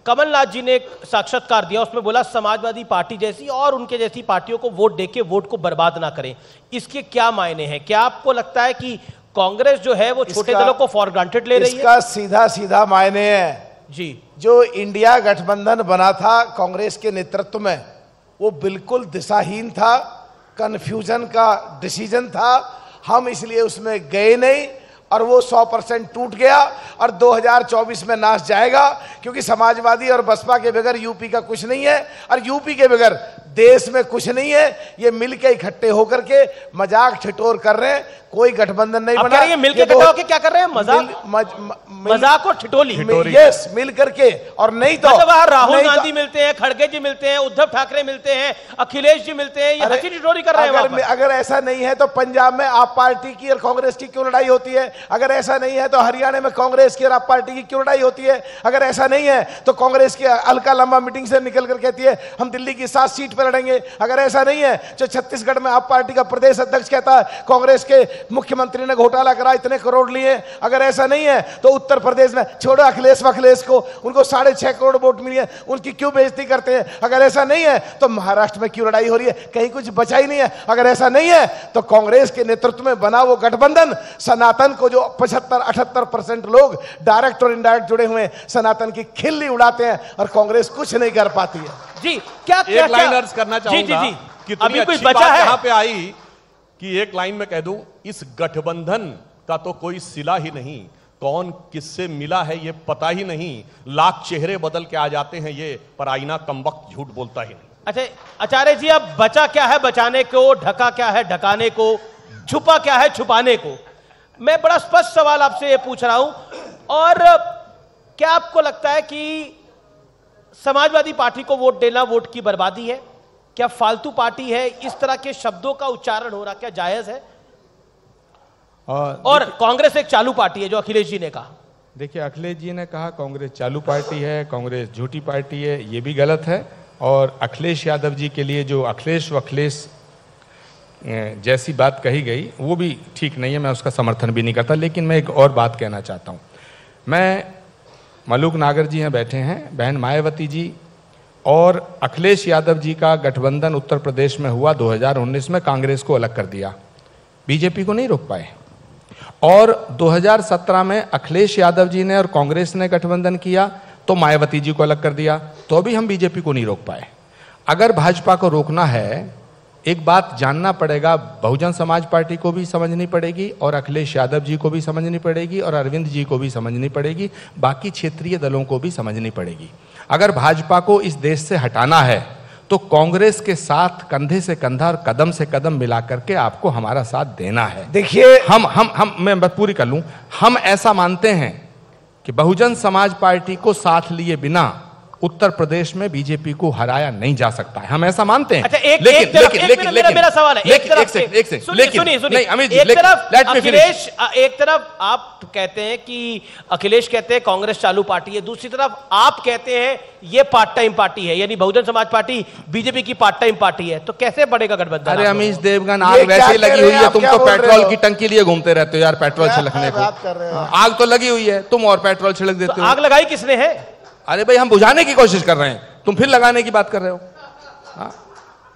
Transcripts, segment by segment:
कमलनाथ जी ने एक साक्षात्कार दिया, उसमें बोला समाजवादी पार्टी जैसी और उनके जैसी पार्टियों को वोट देके वोट को बर्बाद ना करें। इसके क्या मायने हैं? क्या आपको लगता है कि कांग्रेस जो है वो छोटे दलों को फॉर ग्रांटेड ले रही है? इसका सीधा सीधा मायने है जी, जो इंडिया गठबंधन बना था कांग्रेस के नेतृत्व में, वो बिल्कुल दिशाहीन था, कंफ्यूजन का डिसीजन था। हम इसलिए उसमें गए नहीं और वो 100% टूट गया और 2024 में नाश जाएगा, क्योंकि समाजवादी और बसपा के बगैर यूपी का कुछ नहीं है और यूपी के बगैर देश में कुछ नहीं है। ये मिलके इकट्ठे होकर के मजाक ठिठोर कर रहे हैं, कोई गठबंधन नहीं बना। ये मिलके इकट्ठे होकर क्या कर रहे हैं? मजाक और ठिठोली। यस, मिल करके। और नहीं तो राहुल गांधी मिलते हैं, खड़गे जी मिलते हैं, उद्धव ठाकरे मिलते हैं, अखिलेश जी मिलते हैं, ये हंसी ठिठोली कर रहे हैं। अगर ऐसा नहीं है तो पंजाब में आप पार्टी की और कांग्रेस की क्यों लड़ाई होती है? अगर ऐसा नहीं है तो हरियाणा में कांग्रेस की और आप पार्टी की क्यों लड़ाई होती है? अगर ऐसा नहीं है तो कांग्रेस की अलका लंबा मीटिंग से निकल कर कहती है हम दिल्ली की 7 सीट पर लड़ेंगे। अगर ऐसा नहीं है तो छत्तीसगढ़ में आप पार्टी का प्रदेश अध्यक्ष कहता है कांग्रेस के मुख्यमंत्री ने घोटाला करा, इतने करोड़ लिए। अगर ऐसा नहीं है तो उत्तर प्रदेश में छोड़ो अखिलेश को, उनको 6.5 करोड़ वोट मिली है, उनकी क्यों बेइज्जती करते हैं? अगर ऐसा नहीं है तो महाराष्ट्र में क्यों लड़ाई हो रही है? कहीं कुछ बचा ही नहीं है। अगर ऐसा नहीं है तो कांग्रेस के नेतृत्व में बना वो गठबंधन सनातन को, जो 75-78% लोग डायरेक्ट और इनडायरेक्ट जुड़े हुए हैं, सनातन की खिल्ली उड़ाते हैं और कांग्रेस कुछ नहीं कर पाती है। जी, क्या एक लाइन अर्ज करना चाहूंगा। जी, कितनी अच्छी बात यहां पे आई कि एक लाइन में कह दूं, इस गठबंधन का तो कोई सिला ही नहीं, कौन किससे मिला है ये पता ही नहीं, लाख चेहरे बदल के आ जाते हैं ये, पर आईना कमबख्त झूठ बोलता ही नहीं। अच्छा आचार्य जी, अब बचा क्या है बचाने को, ढका क्या है ढकाने को, छुपा क्या है छुपाने को? मैं बड़ा स्पष्ट सवाल आपसे ये पूछ रहा हूं। और क्या आपको लगता है कि समाजवादी पार्टी को वोट देना वोट की बर्बादी है? क्या फालतू पार्टी है? इस तरह के शब्दों का उच्चारण हो रहा क्या जायज है? और कांग्रेस एक चालू पार्टी है, जो अखिलेश जी ने कहा। देखिए, अखिलेश जी ने कहा कांग्रेस चालू पार्टी है, कांग्रेस झूठी पार्टी है, ये भी गलत है। और अखिलेश यादव जी के लिए जो अखिलेश जैसी बात कही गई वो भी ठीक नहीं है, मैं उसका समर्थन भी नहीं करता। लेकिन मैं एक और बात कहना चाहता हूँ। मैं मलूक नागर जी यहाँ बैठे हैं, बहन मायावती जी और अखिलेश यादव जी का गठबंधन उत्तर प्रदेश में हुआ 2019 में, कांग्रेस को अलग कर दिया, बीजेपी को नहीं रोक पाए। और 2017 में अखिलेश यादव जी ने और कांग्रेस ने गठबंधन किया तो मायावती जी को अलग कर दिया, तो भी हम बीजेपी को नहीं रोक पाए। अगर भाजपा को रोकना है, एक बात जानना पड़ेगा, बहुजन समाज पार्टी को भी समझनी पड़ेगी और अखिलेश यादव जी को भी समझनी पड़ेगी और अरविंद जी को भी समझनी पड़ेगी, बाकी क्षेत्रीय दलों को भी समझनी पड़ेगी। अगर भाजपा को इस देश से हटाना है तो कांग्रेस के साथ कंधे से कंधा और कदम से कदम मिला करके आपको हमारा साथ देना है। देखिए, मैं बात पूरी कर लूं। हम ऐसा मानते हैं कि बहुजन समाज पार्टी को साथ लिए बिना उत्तर प्रदेश में बीजेपी को हराया नहीं जा सकता है, हम ऐसा मानते हैं। अच्छा, मेरा सवाल है, एक तरफ आप कहते हैं कि अखिलेश कहते हैं कांग्रेस चालू पार्टी है, दूसरी तरफ आप कहते हैं ये पार्ट टाइम पार्टी है, यानी बहुजन समाज पार्टी बीजेपी की पार्ट टाइम पार्टी है, तो कैसे बढ़ेगा गठबंधन? अरे अमीश देवगन, आग वैसे ही लगी हुई है, तुम तो पेट्रोल की टंकी लिए घूमते रहते हो यार, पेट्रोल छिड़कने को। आग तो लगी हुई है, तुम और पेट्रोल छिड़क देते हो। आग लगाई किसने है? अरे भाई, हम बुझाने की कोशिश कर रहे हैं, तुम फिर लगाने की बात कर रहे हो।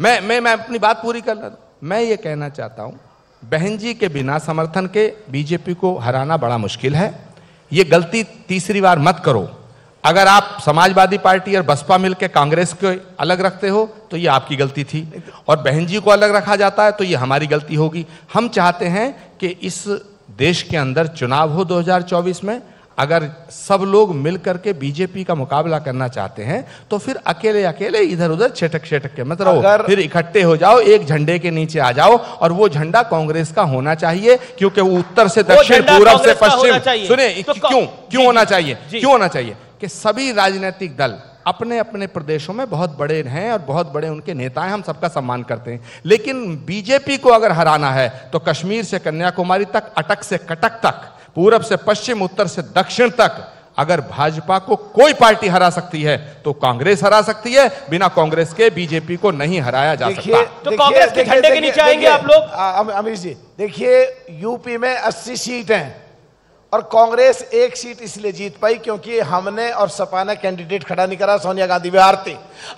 मैं अपनी बात पूरी कर रहा हूं। मैं ये कहना चाहता हूं, बहन जी के बिना समर्थन के बीजेपी को हराना बड़ा मुश्किल है। ये गलती तीसरी बार मत करो। अगर आप समाजवादी पार्टी और बसपा मिलकर कांग्रेस को अलग रखते हो तो ये आपकी गलती थी, और बहन जी को अलग रखा जाता है तो ये हमारी गलती होगी। हम चाहते हैं कि इस देश के अंदर चुनाव हो 2024 में। अगर सब लोग मिलकर के बीजेपी का मुकाबला करना चाहते हैं तो फिर अकेले अकेले इधर उधर छिटक के मत रहो, फिर इकट्ठे हो जाओ, एक झंडे के नीचे आ जाओ, और वो झंडा कांग्रेस का होना चाहिए, क्योंकि वो उत्तर से दक्षिण, पूरब से पश्चिम। सुनिए, क्यों होना चाहिए? क्यों होना चाहिए कि सभी राजनीतिक दल अपने अपने प्रदेशों में बहुत बड़े हैं और बहुत बड़े उनके नेता हैं, हम सबका सम्मान करते हैं। लेकिन बीजेपी को अगर हराना है तो कश्मीर से कन्याकुमारी तक, अटक से कटक तक, पूरब से पश्चिम, उत्तर से दक्षिण तक अगर भाजपा को कोई पार्टी हरा सकती है तो कांग्रेस हरा सकती है। बिना कांग्रेस के बीजेपी को नहीं हराया जा सकता। तो कांग्रेस के झंडे के नीचे आएंगे आप लोग? अमीश जी, देखिए, यूपी में 80 सीट हैं, और कांग्रेस एक सीट इसलिए जीत पाई क्योंकि हमने और सपा ने कैंडिडेट खड़ा नहीं करा, सोनिया गांधी बिहार थी।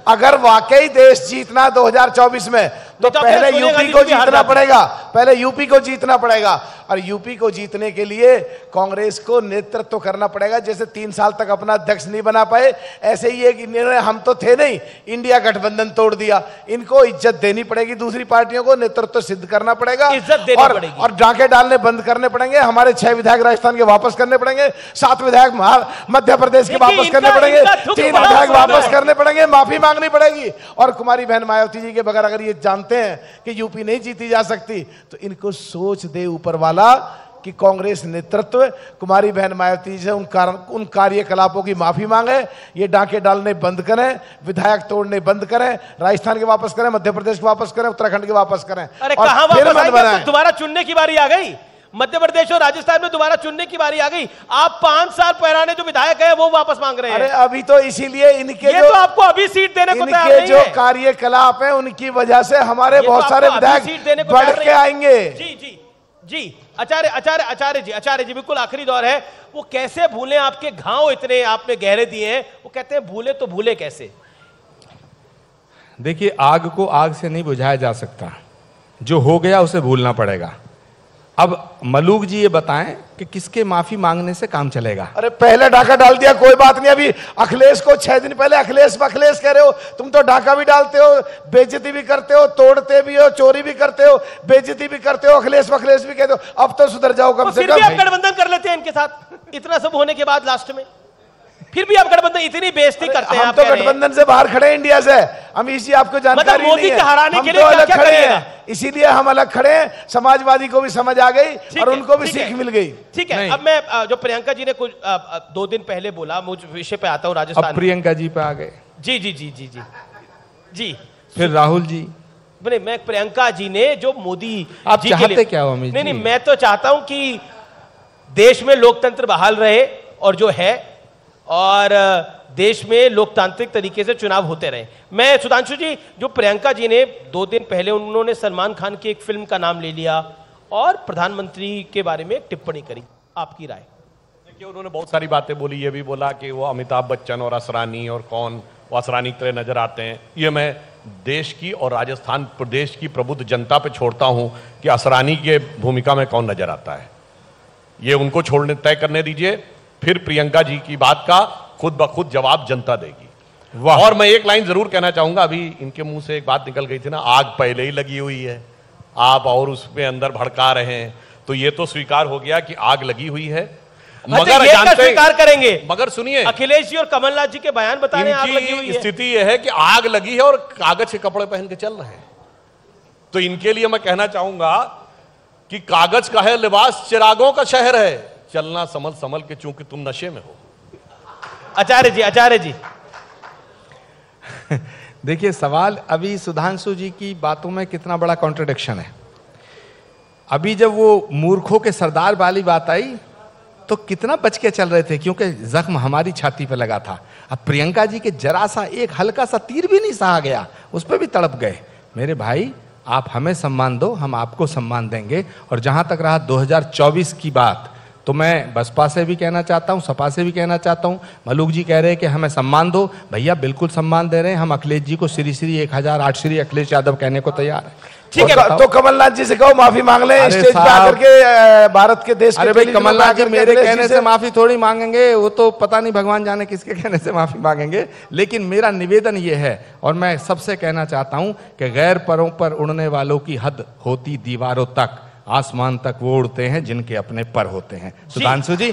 अगर वाकई देश जीतना 2024 में तो पहले यूपी को जीतना पड़ेगा, पहले यूपी को जीतना पड़ेगा। और यूपी को जीतने के लिए कांग्रेस को नेतृत्व करना पड़ेगा। जैसे 3 साल तक अपना अध्यक्ष नहीं बना पाए, ऐसे ही एक निर्णय, हम तो थे नहीं, इंडिया गठबंधन तोड़ दिया। इनको इज्जत देनी पड़ेगी, दूसरी पार्टियों को नेतृत्व सिद्ध करना पड़ेगा, इज्जत देनी पड़ेगी और डांके डालने बंद करने पड़ेंगे। हमारे 6 विधायक राजस्थान के वापस करने पड़ेंगे, 7 विधायक मध्य प्रदेश के वापस करने पड़ेंगे, 3 विधायक वापस करने पड़ेंगे, माफी मांगनी पड़ेगी। और कुमारी बहन मायावती जी के बगैर अगर ये जानते हैं कि यूपी नहीं जीती जा सकती, तो इनको सोच दे ऊपर वाला कि कांग्रेस नेतृत्व कुमारी बहन मायावती से उन कार्यकलापों की माफी मांगे, ये डांके डालने बंद करें, विधायक तोड़ने बंद करें, राजस्थान के वापस करें, मध्य प्रदेश के वापस करें, उत्तराखंड के वापस करें। अरे कहां वापस आएंगे? दोबारा चुनने की बारी आ गई। मध्य प्रदेश और राजस्थान में दोबारा चुनने की बारी आ गई। आप 5 साल पुराने जो विधायक हैं वो वापस मांग रहे हैं। अरे अभी तो इसीलिए इनके तो आपको अभी सीट देने को तैयार नहीं है। जो कार्यकलाप है उनकी वजह से हमारे बहुत सारे विधायक बढ़ के आएंगे। जी जी जी, आचार्य जी बिल्कुल आखिरी दौर है। वो कैसे भूलें, आपके घाव इतने आपने गहरे दिए हैं, वो कहते हैं भूले तो भूले कैसे। देखिए, आग को आग से नहीं बुझाया जा सकता, जो हो गया उसे भूलना पड़ेगा। अब मलूक जी ये बताएं कि किसके माफी मांगने से काम चलेगा। अरे पहले डाका डाल दिया, कोई बात नहीं। अभी अखिलेश को 6 दिन पहले अखिलेश कह रहे हो, तुम तो डाका भी डालते हो, बेइज्जती भी करते हो, तोड़ते भी हो, चोरी भी करते हो, बेइज्जती भी करते हो, अखिलेश भी कहते हो। अब तो सुधर जाओ कम से कम। फिर भी आप गठबंधन कर लेते हैं इनके साथ, इतना सब होने के बाद लास्ट में फिर भी आप गठबंधन, इतनी बेइज्जती करते हैं। हम तो गठबंधन से बाहर खड़े हैं, इंडिया से। हम इसी आपको जानकारी मोदी के हराने के लिए अलग खड़े हैं, इसीलिए हम अलग खड़े हैं। समाजवादी को भी समझ आ गई और उनको भी सीख मिल गई। ठीक है, अब मैं जो प्रियंका जी ने कुछ 2 दिन पहले बोला, मुझ विषय पे आता हूँ, राजस्थान। प्रियंका जी पे आ गए। जी जी जी जी जी जी, फिर राहुल जी। मैं प्रियंका जी ने जो मोदी, आप चाहते क्या हो अमित जी? नहीं, मैं तो चाहता हूं कि देश में लोकतंत्र बहाल रहे और जो है, और देश में लोकतांत्रिक तरीके से चुनाव होते रहे। मैं सुधांशु जी, जो प्रियंका जी ने 2 दिन पहले उन्होंने सलमान खान की एक फिल्म का नाम ले लिया और प्रधानमंत्री के बारे में एक टिप्पणी करी, आपकी राय? देखिए, उन्होंने बहुत सारी बातें बोली। ये भी बोला कि वो अमिताभ बच्चन और असरानी और कौन वो असरानी की तरह नजर आते हैं। ये मैं देश की और राजस्थान प्रदेश की प्रबुद्ध जनता पे छोड़ता हूं कि असरानी के भूमिका में कौन नजर आता है। ये उनको छोड़ने तय करने दीजिए, फिर प्रियंका जी की बात का खुद ब खुद जवाब जनता देगी। और मैं एक लाइन जरूर कहना चाहूंगा, अभी इनके मुंह से एक बात निकल गई थी ना, आग पहले ही लगी हुई है, आप और उसमें अंदर भड़का रहे हैं, तो ये तो स्वीकार हो गया कि आग लगी हुई है। मगर जानते स्वीकार करेंगे, मगर सुनिए, अखिलेश जी और कमलनाथ जी के बयान बता रहे हैं आग लगी हुई है। स्थिति यह है कि आग लगी है और कागज के कपड़े पहन के चल रहे हैं। तो इनके लिए मैं कहना चाहूंगा कि कागज का है लिबास, चिरागों का शहर है, चलना संभल संभल के, चूंकि तुम नशे में हो। आचार्य जी देखिए, सवाल अभी सुधांशु जी की बातों में कितना बड़ा कॉन्ट्रडिक्शन है। अभी जब वो मूर्खों के सरदार वाली बात आई तो कितना बच के चल रहे थे, क्योंकि जख्म हमारी छाती पे लगा था। अब प्रियंका जी के जरा सा एक हल्का सा तीर भी नहीं सहा गया, उस पर भी तड़प गए। मेरे भाई, आप हमें सम्मान दो, हम आपको सम्मान देंगे। और जहां तक रहा 2024 की बात, तो मैं बसपा से भी कहना चाहता हूं, सपा से भी कहना चाहता हूं। मलूक जी कह रहे हैं कि हमें सम्मान दो, भैया बिल्कुल सम्मान दे रहे हैं हम। अखिलेश जी को श्री श्री 1008 श्री अखिलेश यादव कहने को तैयार है। ठीक है, तो कमलनाथ जी से कहो माफी मांग लें स्टेज पे आकर के, भारत के देश के। अरे भाई, कमलनाथ जी मेरे कहने से माफी थोड़ी मांगेंगे, वो तो पता नहीं भगवान जाने किसके कहने से माफी मांगेंगे। लेकिन मेरा निवेदन ये है, और मैं सबसे कहना चाहता हूं कि गैर परों पर उड़ने वालों की हद होती दीवारों तक, आसमान तक वो उड़ते हैं जिनके अपने पर होते हैं। सुधांशु जी,